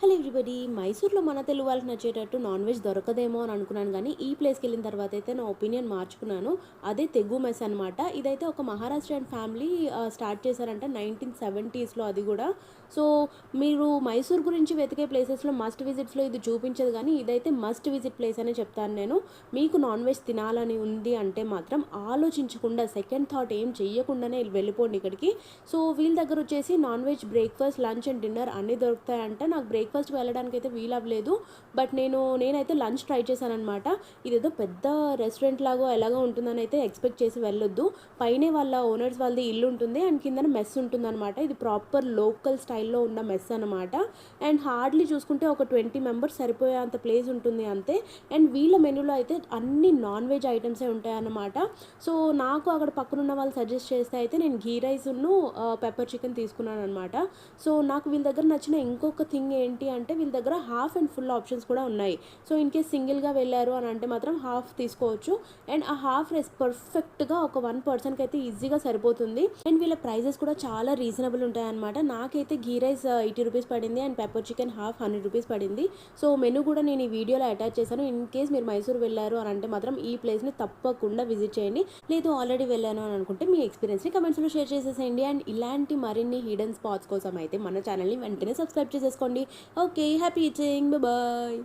Hello everybody. మైసూర్లో మన తెలుగు వాళ్ళకి నచ్చేటట్టు non veg దొరకదేమో అని అనుకున్నాను కానీ ఈ ప్లేస్కి వెళ్ళిన తర్వాత అయితే నా ఒపీనియన్ మార్చుకున్నాను. అదే తెగ్గు మెస్ అనమాట. ఇదైతే ఒక మహారాష్ట్రియన్ ఫ్యామిలీ స్టార్ట్ చేశారంట 1970స్లో. అది కూడా సో మీరు మైసూర్ గురించి వెతికే ప్లేసెస్లో మస్ట్ విజిట్స్లో ఇది చూపించదు కానీ ఇదైతే మస్ట్ విజిట్ ప్లేస్ అనే చెప్తాను నేను. మీకు నాన్ వెజ్ తినాలని ఉంది అంటే మాత్రం ఆలోచించకుండా సెకండ్ థాట్ ఏం చెయ్యకుండానే వెళ్ళిపోండి ఇక్కడికి. సో వీళ్ళ దగ్గర వచ్చేసి non veg breakfast, lunch and dinner అన్నీ దొరుకుతాయంట. నాకు బ్రేక్ఫాస్ట్కి వెళ్ళడానికి అయితే వీలవ్వలేదు. బట్ నేనైతే లంచ్ ట్రై చేశానమాట. ఇదేదో పెద్ద రెస్టారెంట్ లాగో ఎలాగో ఉంటుందని అయితే ఎక్స్పెక్ట్ చేసి వెళ్ళొద్దు. పైనే వాళ్ళ ఓనర్స్ వాళ్ళది ఇల్లు ఉంటుంది అండ్ కిందన మెస్ ఉంటుందన్నమాట. ఇది ప్రాపర్ లోకల్ స్టైల్లో ఉన్న మెస్ అనమాట. అండ్ హార్డ్లీ చూసుకుంటే ఒక 20 మెంబర్స్ సరిపోయేంత ప్లేస్ ఉంటుంది అంతే. అండ్ వీళ్ళ మెనూలో అయితే అన్ని నాన్ వెజ్ ఐటమ్సే ఉంటాయన్నమాట. సో నాకు అక్కడ పక్కనున్న వాళ్ళు సజెస్ట్ చేస్తే అయితే నేను ఘీ రైస్ను పెప్పర్ చికెన్ తీసుకున్నాను అనమాట. సో నాకు వీళ్ళ దగ్గర నచ్చిన ఇంకొక థింగ్ ఏంటి అంటే వీళ్ళ దగ్గర హాఫ్ అండ్ ఫుల్ ఆప్షన్స్ కూడా ఉన్నాయి. సో ఇన్ కేస్ సింగిల్గా వెళ్ళారు అని అంటే మాత్రం హాఫ్ తీసుకోవచ్చు. అండ్ ఆ హాఫ్ రైస్ పర్ఫెక్ట్గా ఒక 1 పర్సన్కి అయితే ఈజీగా సరిపోతుంది. అండ్ వీళ్ళ ప్రైజెస్ కూడా చాలా రీజనబుల్ ఉంటాయి అనమాట. నాకైతే ఘీ రైస్ 80 రూపీస్ పడింది and pepper chicken half 100 rupees పడింది. సో మెనూ కూడా నేను ఈ వీడియోలో అటాచ్ చేశాను. ఇన్ కేస్ మీరు మైసూర్ వెళ్ళారు అని అంటే మాత్రం ఈ ప్లేస్ని తప్పకుండా విజిట్ చేయండి. లేదు ఆల్రెడీ వెళ్ళాను అని అనుకుంటే మీ ఎక్స్పీరియన్స్ని కమెంట్స్లో షేర్ చేసేసేయండి. అండ్ ఇలాంటి మరిన్ని హిడెన్ స్పాట్స్ కోసం అయితే మన ఛానల్ని వెంటనే సబ్స్క్రైబ్ చేసేసుకోండి. Okay, happy eating, bye.